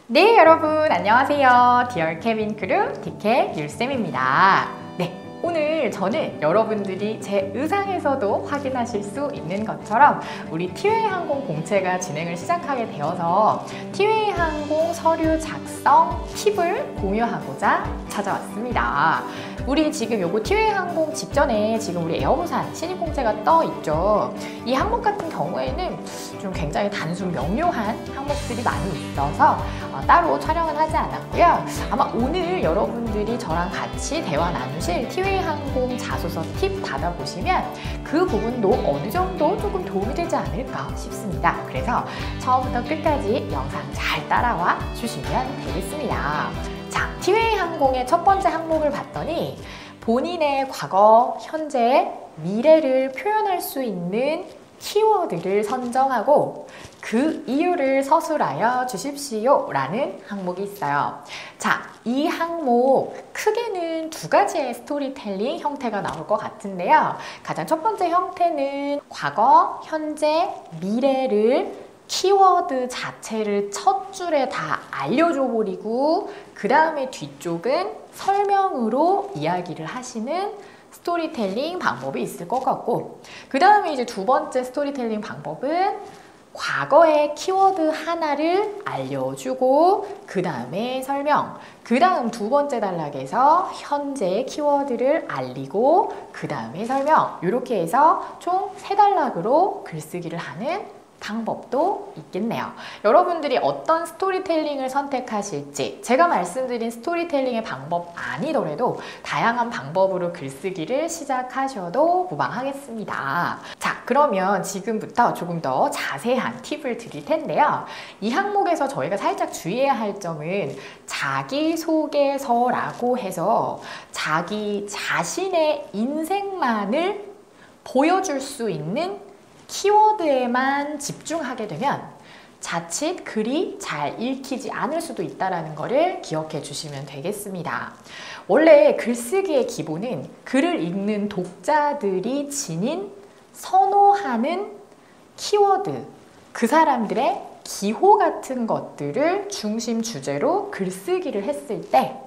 네, 여러분 안녕하세요. 디얼 케빈 크루 디케 율쌤입니다. 네, 오늘 저는 여러분들이 제 의상에서도 확인하실 수 있는 것처럼 우리 티웨이 항공 공채가 진행을 시작하게 되어서 티웨이 항공 서류 작성 팁을 공유하고자 찾아왔습니다. 우리 지금 요거 티웨이 항공 직전에 지금 우리 에어부산 신입 공채가 떠 있죠. 이 항목 같은 경우에는 좀 굉장히 단순 명료한 항목들이 많이 있어서 따로 촬영은 하지 않았고요. 아마 오늘 여러분들이 저랑 같이 대화 나누실 티웨이 항공 자소서 팁 받아보시면 그 부분도 어느 정도 조금 도움이 되지 않을까 싶습니다. 그래서 처음부터 끝까지 영상 잘 따라와 주시면 되겠습니다. 자, 티웨이 항공의 첫 번째 항목을 봤더니 본인의 과거, 현재, 미래를 표현할 수 있는 키워드를 선정하고 그 이유를 서술하여 주십시오 라는 항목이 있어요. 자, 이 항목 크게는 두 가지의 스토리텔링 형태가 나올 것 같은데요. 가장 첫 번째 형태는 과거, 현재, 미래를 키워드 자체를 첫 줄에 다 알려줘 버리고 그 다음에 뒤쪽은 설명으로 이야기를 하시는 스토리텔링 방법이 있을 것 같고, 그 다음에 이제 두 번째 스토리텔링 방법은 과거의 키워드 하나를 알려주고 그 다음에 설명, 그 다음 두 번째 단락에서 현재의 키워드를 알리고 그 다음에 설명, 이렇게 해서 총 세 단락으로 글쓰기를 하는 방법도 있겠네요. 여러분들이 어떤 스토리텔링을 선택하실지, 제가 말씀드린 스토리텔링의 방법 아니더라도 다양한 방법으로 글쓰기를 시작하셔도 무방하겠습니다. 자, 그러면 지금부터 조금 더 자세한 팁을 드릴 텐데요. 이 항목에서 저희가 살짝 주의해야 할 점은 자기소개서라고 해서 자기 자신의 인생만을 보여줄 수 있는 키워드에만 집중하게 되면 자칫 글이 잘 읽히지 않을 수도 있다는 것을 기억해 주시면 되겠습니다. 원래 글쓰기의 기본은 글을 읽는 독자들이 지닌 선호하는 키워드, 그 사람들의 기호 같은 것들을 중심 주제로 글쓰기를 했을 때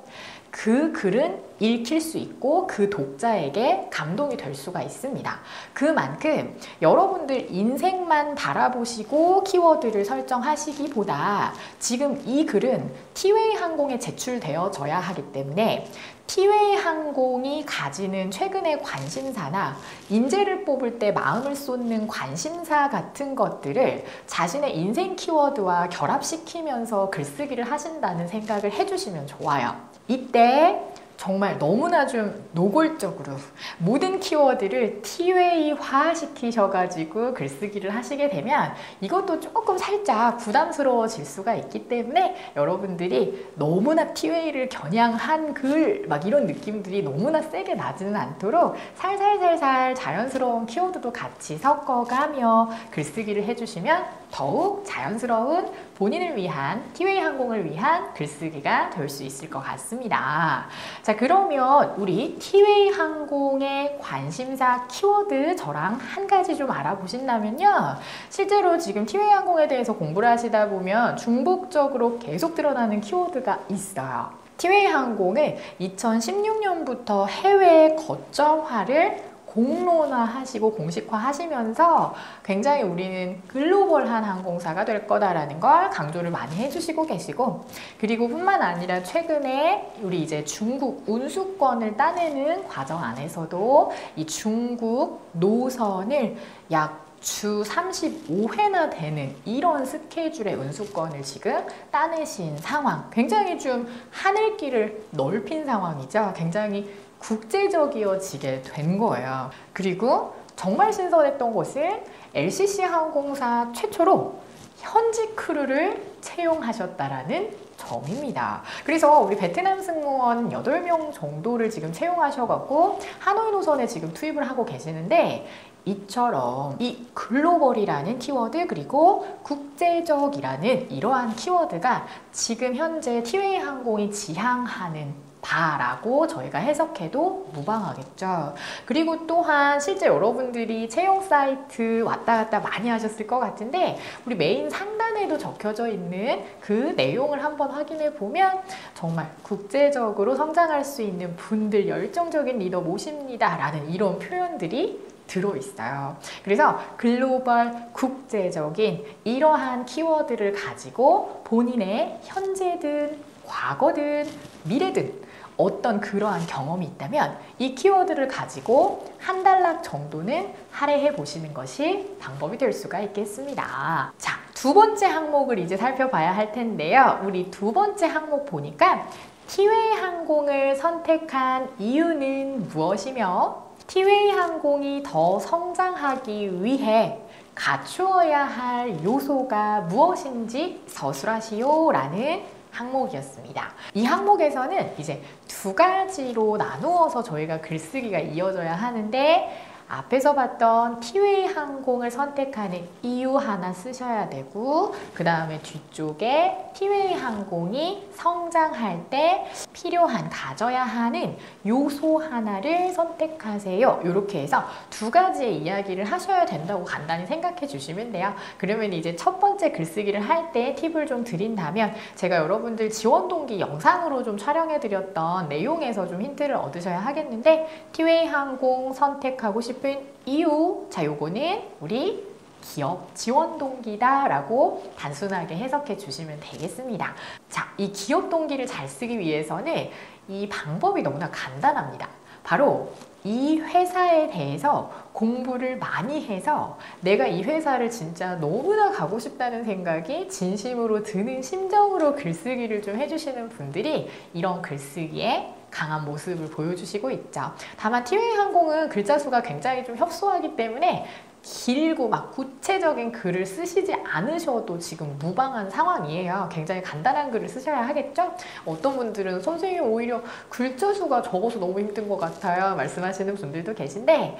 그 글은 읽힐 수 있고 그 독자에게 감동이 될 수가 있습니다. 그만큼 여러분들 인생만 바라보시고 키워드를 설정하시기보다 지금 이 글은 티웨이 항공에 제출되어져야 하기 때문에 티웨이 항공이 가지는 최근의 관심사나 인재를 뽑을 때 마음을 쏟는 관심사 같은 것들을 자신의 인생 키워드와 결합시키면서 글쓰기를 하신다는 생각을 해주시면 좋아요. 이때 정말 너무나 좀 노골적으로 모든 키워드를 티웨이화 시키셔가지고 글쓰기를 하시게 되면 이것도 조금 살짝 부담스러워질 수가 있기 때문에 여러분들이 너무나 티웨이를 겨냥한 글 막 이런 느낌들이 너무나 세게 나지는 않도록 살살살살 자연스러운 키워드도 같이 섞어가며 글쓰기를 해주시면 더욱 자연스러운 본인을 위한 티웨이 항공을 위한 글쓰기가 될 수 있을 것 같습니다. 자, 그러면 우리 티웨이 항공의 관심사 키워드 저랑 한 가지 좀 알아보신다면요. 실제로 지금 티웨이 항공에 대해서 공부를 하시다 보면 중복적으로 계속 드러나는 키워드가 있어요. 티웨이 항공은 2016년부터 해외 거점화를 공론화하시고 공식화하시면서 굉장히 우리는 글로벌한 항공사가 될 거다라는 걸 강조를 많이 해주시고 계시고, 그리고 뿐만 아니라 최근에 우리 이제 중국 운수권을 따내는 과정 안에서도 이 중국 노선을 약 주 35회나 되는 이런 스케줄의 운수권을 지금 따내신 상황, 굉장히 좀 하늘길을 넓힌 상황이죠. 굉장히 국제적이어지게 된 거예요. 그리고 정말 신선했던 것은 LCC 항공사 최초로 현지 크루를 채용하셨다라는 점입니다. 그래서 우리 베트남 승무원 8명 정도를 지금 채용하셔갖고 하노이 노선에 지금 투입을 하고 계시는데, 이처럼 이 글로벌이라는 키워드 그리고 국제적이라는 이러한 키워드가 지금 현재 티웨이 항공이 지향하는 다라고 저희가 해석해도 무방하겠죠. 그리고 또한 실제 여러분들이 채용 사이트 왔다 갔다 많이 하셨을 것 같은데 우리 메인 상단에도 적혀져 있는 그 내용을 한번 확인해 보면 정말 국제적으로 성장할 수 있는 분들 열정적인 리더 모십니다 라는 이런 표현들이 들어있어요. 그래서 글로벌 국제적인 이러한 키워드를 가지고 본인의 현재든 과거든 미래든 어떤 그러한 경험이 있다면 이 키워드를 가지고 한 단락 정도는 할애해 보시는 것이 방법이 될 수가 있겠습니다. 자, 두 번째 항목을 이제 살펴봐야 할 텐데요. 우리 두 번째 항목 보니까 티웨이 항공을 선택한 이유는 무엇이며 티웨이 항공이 더 성장하기 위해 갖추어야 할 요소가 무엇인지 서술하시오 라는 항목이었습니다. 이 항목에서는 이제 두 가지로 나누어서 저희가 글쓰기가 이어져야 하는데 앞에서 봤던 티웨이 항공을 선택하는 이유 하나 쓰셔야 되고 그 다음에 뒤쪽에 티웨이 항공이 성장할 때 필요한 가져야 하는 요소 하나를 선택하세요. 이렇게 해서 두 가지의 이야기를 하셔야 된다고 간단히 생각해 주시면 돼요. 그러면 이제 첫 번째 글쓰기를 할 때 팁을 좀 드린다면 제가 여러분들 지원 동기 영상으로 좀 촬영해 드렸던 내용에서 좀 힌트를 얻으셔야 하겠는데 티웨이 항공 선택하고 싶은 이유, 자 요거는 우리 기업 지원 동기다 라고 단순하게 해석해 주시면 되겠습니다. 자, 이 기업 동기를 잘 쓰기 위해서는 이 방법이 너무나 간단합니다. 바로 이 회사에 대해서 공부를 많이 해서 내가 이 회사를 진짜 너무나 가고 싶다는 생각이 진심으로 드는 심정으로 글쓰기를 좀 해주시는 분들이 이런 글쓰기에 강한 모습을 보여주시고 있죠. 다만 티웨이 항공은 글자 수가 굉장히 좀 협소하기 때문에 길고 막 구체적인 글을 쓰시지 않으셔도 지금 무방한 상황이에요. 굉장히 간단한 글을 쓰셔야 하겠죠? 어떤 분들은 선생님 오히려 글자 수가 적어서 너무 힘든 것 같아요 말씀하시는 분들도 계신데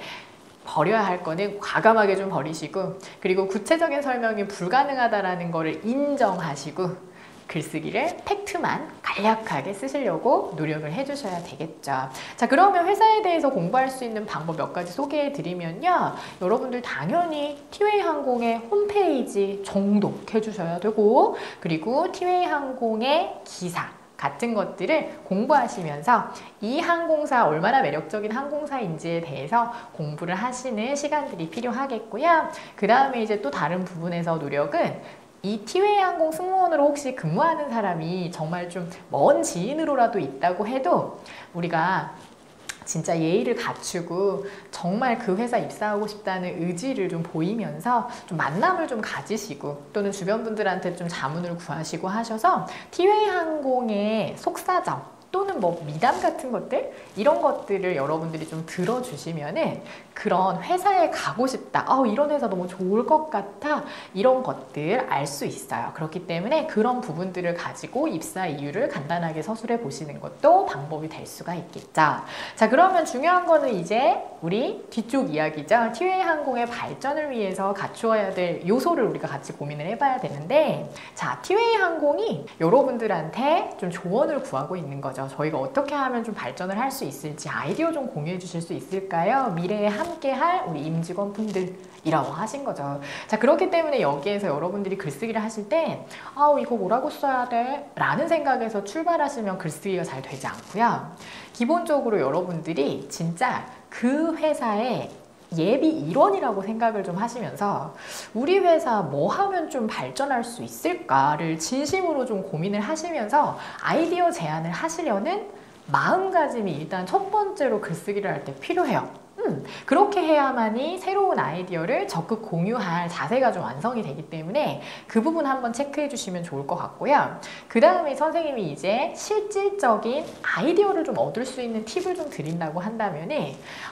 버려야 할 거는 과감하게 좀 버리시고 그리고 구체적인 설명이 불가능하다라는 거를 인정하시고 글쓰기를 팩트만 간략하게 쓰시려고 노력을 해주셔야 되겠죠. 자, 그러면 회사에 대해서 공부할 수 있는 방법 몇 가지 소개해 드리면요. 여러분들 당연히 티웨이 항공의 홈페이지 정독해 주셔야 되고 그리고 티웨이 항공의 기사 같은 것들을 공부하시면서 이 항공사 얼마나 매력적인 항공사인지에 대해서 공부를 하시는 시간들이 필요하겠고요. 그 다음에 이제 또 다른 부분에서 노력은 이 티웨이 항공 승무원으로 혹시 근무하는 사람이 정말 좀 먼 지인으로라도 있다고 해도 우리가 진짜 예의를 갖추고 정말 그 회사 입사하고 싶다는 의지를 좀 보이면서 좀 만남을 좀 가지시고 또는 주변 분들한테 좀 자문을 구하시고 하셔서 티웨이 항공의 속사정 또는 뭐 미담 같은 것들 이런 것들을 여러분들이 좀 들어주시면은 그런 회사에 가고 싶다 이런 회사 너무 좋을 것 같아 이런 것들 알 수 있어요. 그렇기 때문에 그런 부분들을 가지고 입사 이유를 간단하게 서술해 보시는 것도 방법이 될 수가 있겠죠. 자, 그러면 중요한 거는 이제 우리 뒤쪽 이야기죠. 티웨이 항공의 발전을 위해서 갖추어야 될 요소를 우리가 같이 고민을 해봐야 되는데 자, 티웨이 항공이 여러분들한테 좀 조언을 구하고 있는 거죠. 저희가 어떻게 하면 좀 발전을 할 수 있을지 아이디어 좀 공유해 주실 수 있을까요? 미래에 함께할 우리 임직원 분들이라고 하신 거죠. 자, 그렇기 때문에 여기에서 여러분들이 글쓰기를 하실 때 이거 뭐라고 써야 돼? 라는 생각에서 출발하시면 글쓰기가 잘 되지 않고요. 기본적으로 여러분들이 진짜 그 회사의 예비 일원이라고 생각을 좀 하시면서 우리 회사 뭐 하면 좀 발전할 수 있을까를 진심으로 좀 고민을 하시면서 아이디어 제안을 하시려는 마음가짐이 일단 첫 번째로 글쓰기를 할 때 필요해요. 그렇게 해야만이 새로운 아이디어를 적극 공유할 자세가 좀 완성이 되기 때문에 그 부분 한번 체크해 주시면 좋을 것 같고요. 그 다음에 선생님이 이제 실질적인 아이디어를 좀 얻을 수 있는 팁을 좀 드린다고 한다면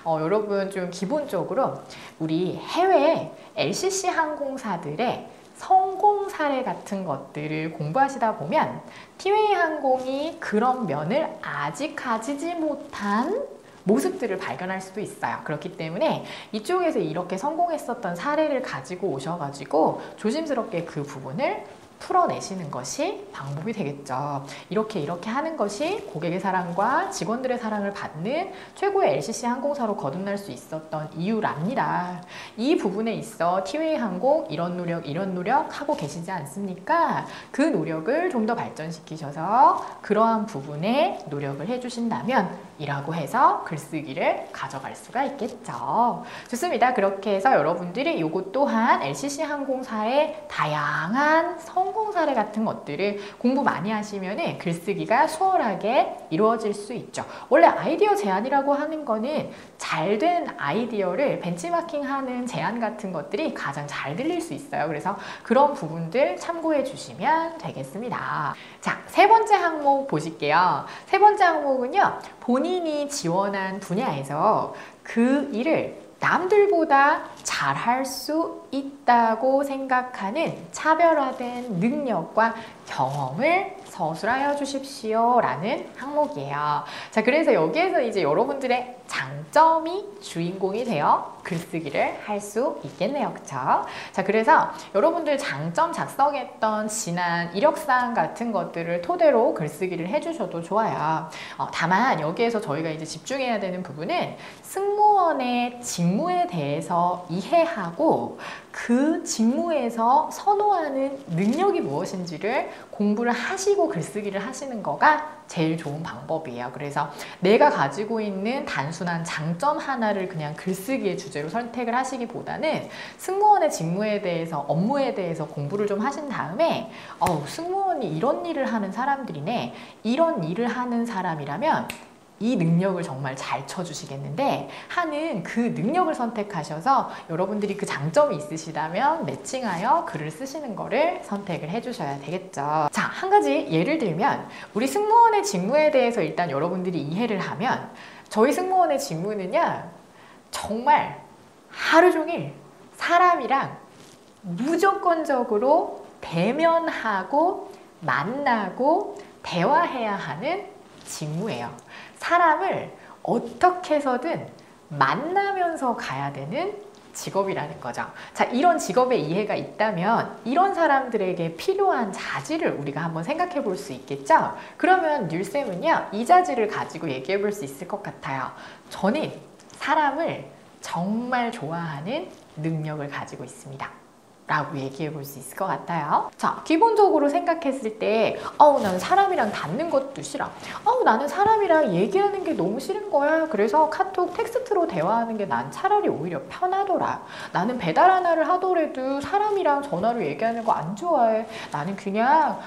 여러분 좀 기본적으로 우리 해외 LCC 항공사들의 성공 사례 같은 것들을 공부하시다 보면 티웨이 항공이 그런 면을 아직 가지지 못한 모습들을 발견할 수도 있어요. 그렇기 때문에 이쪽에서 이렇게 성공했었던 사례를 가지고 오셔가지고 조심스럽게 그 부분을 풀어내시는 것이 방법이 되겠죠. 이렇게 하는 것이 고객의 사랑과 직원들의 사랑을 받는 최고의 LCC 항공사로 거듭날 수 있었던 이유랍니다. 이 부분에 있어 티웨이 항공 이런 노력 하고 계시지 않습니까? 그 노력을 좀 더 발전시키셔서 그러한 부분에 노력을 해주신다면 이라고 해서 글쓰기를 가져갈 수가 있겠죠. 좋습니다. 그렇게 해서 여러분들이 이것 또한 LCC 항공사의 다양한 성공 사례 같은 것들을 공부 많이 하시면 글쓰기가 수월하게 이루어질 수 있죠. 원래 아이디어 제안이라고 하는 거는 잘된 아이디어를 벤치마킹하는 제안 같은 것들이 가장 잘 들릴 수 있어요. 그래서 그런 부분들 참고해 주시면 되겠습니다. 자, 세 번째 항목 보실게요. 세 번째 항목은요, 본인이 지원한 분야에서 그 일을 남들보다 잘할 수 있다고 생각하는 차별화된 능력과 경험을 서술하여 주십시오 라는 항목이에요. 자, 그래서 여기에서 이제 여러분들의 장점이 주인공이 되어 글쓰기를 할 수 있겠네요. 그쵸? 자, 그래서 여러분들 장점 작성했던 지난 이력사항 같은 것들을 토대로 글쓰기를 해주셔도 좋아요. 다만 여기에서 저희가 이제 집중해야 되는 부분은 승무원의 직무에 대해서 이해하고 그 직무에서 선호하는 능력이 무엇인지를 공부를 하시고 글쓰기를 하시는 거가 제일 좋은 방법이에요. 그래서 내가 가지고 있는 단순한 장점 하나를 그냥 글쓰기의 주제로 선택을 하시기보다는 승무원의 직무에 대해서, 업무에 대해서 공부를 좀 하신 다음에 승무원이 이런 일을 하는 사람들이네, 이런 일을 하는 사람이라면 이 능력을 정말 잘 쳐주시겠는데 하는 그 능력을 선택하셔서 여러분들이 그 장점이 있으시다면 매칭하여 글을 쓰시는 거를 선택을 해주셔야 되겠죠. 자, 한 가지 예를 들면 우리 승무원의 직무에 대해서 일단 여러분들이 이해를 하면 저희 승무원의 직무는요, 정말 하루 종일 사람이랑 무조건적으로 대면하고 만나고 대화해야 하는 직무예요. 사람을 어떻게 해서든 만나면서 가야 되는 직업이라는 거죠. 자, 이런 직업의 이해가 있다면 이런 사람들에게 필요한 자질을 우리가 한번 생각해 볼 수 있겠죠? 그러면 율쌤은요, 이 자질을 가지고 얘기해 볼 수 있을 것 같아요. 저는 사람을 정말 좋아하는 능력을 가지고 있습니다. 라고 얘기해 볼 수 있을 것 같아요. 자, 기본적으로 생각했을 때 나는 사람이랑 닿는 것도 싫어. 나는 사람이랑 얘기하는 게 너무 싫은 거야. 그래서 카톡 텍스트로 대화하는 게 난 차라리 오히려 편하더라. 나는 배달 하나를 하더라도 사람이랑 전화로 얘기하는 거 안 좋아해. 나는 그냥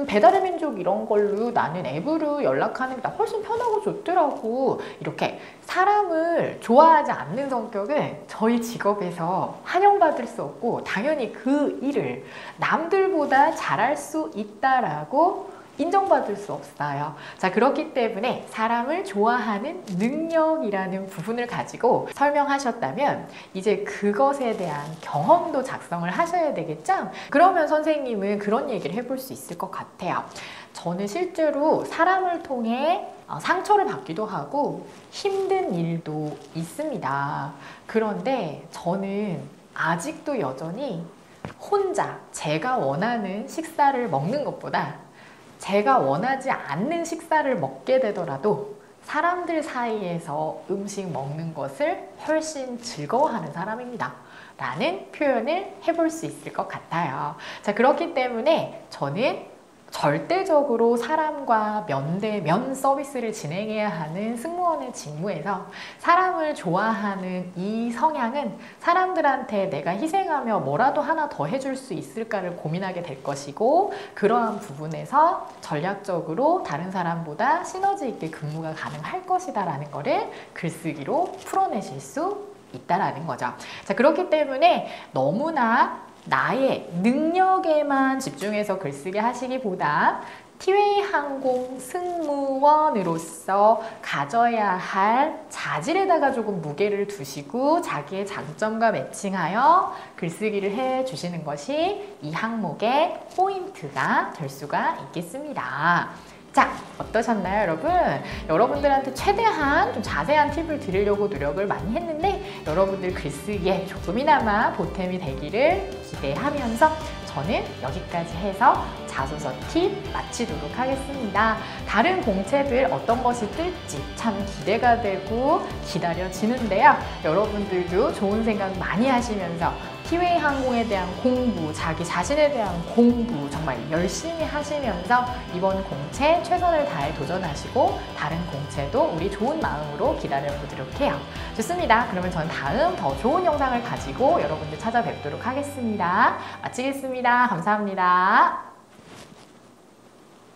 배달의 민족 이런 걸로 나는 앱으로 연락하는 게 나 훨씬 편하고 좋더라고. 이렇게 사람을 좋아하지 않는 성격은 저희 직업에서 환영받을 수 없고 당연히 그 일을 남들보다 잘할 수 있다라고 인정받을 수 없어요. 자, 그렇기 때문에 사람을 좋아하는 능력이라는 부분을 가지고 설명하셨다면 이제 그것에 대한 경험도 작성을 하셔야 되겠죠? 그러면 선생님은 그런 얘기를 해볼 수 있을 것 같아요. 저는 실제로 사람을 통해 상처를 받기도 하고 힘든 일도 있습니다. 그런데 저는 아직도 여전히 혼자 제가 원하는 식사를 먹는 것보다 제가 원하지 않는 식사를 먹게 되더라도 사람들 사이에서 음식 먹는 것을 훨씬 즐거워하는 사람입니다. 라는 표현을 해볼 수 있을 것 같아요. 자, 그렇기 때문에 저는 절대적으로 사람과 면대면 서비스를 진행해야 하는 승무원의 직무에서 사람을 좋아하는 이 성향은 사람들한테 내가 희생하며 뭐라도 하나 더 해줄 수 있을까를 고민하게 될 것이고, 그러한 부분에서 전략적으로 다른 사람보다 시너지 있게 근무가 가능할 것이다 라는 거를 글쓰기로 풀어내실 수 있다라는 거죠. 자, 그렇기 때문에 너무나 나의 능력에만 집중해서 글쓰기 하시기보다 티웨이 항공 승무원으로서 가져야 할 자질에다가 조금 무게를 두시고 자기의 장점과 매칭하여 글쓰기를 해주시는 것이 이 항목의 포인트가 될 수가 있겠습니다. 자, 어떠셨나요, 여러분? 여러분들한테 최대한 좀 자세한 팁을 드리려고 노력을 많이 했는데 여러분들 글쓰기에 조금이나마 보탬이 되기를 기대하면서 저는 여기까지 해서 자소서 팁 마치도록 하겠습니다. 다른 공채들 어떤 것이 뜰지 참 기대가 되고 기다려지는데요. 여러분들도 좋은 생각 많이 하시면서 티웨이 항공에 대한 공부, 자기 자신에 대한 공부 정말 열심히 하시면서 이번 공채 최선을 다해 도전하시고 다른 공채도 우리 좋은 마음으로 기다려보도록 해요. 좋습니다. 그러면 전 다음 더 좋은 영상을 가지고 여러분들 찾아뵙도록 하겠습니다. 마치겠습니다. 감사합니다.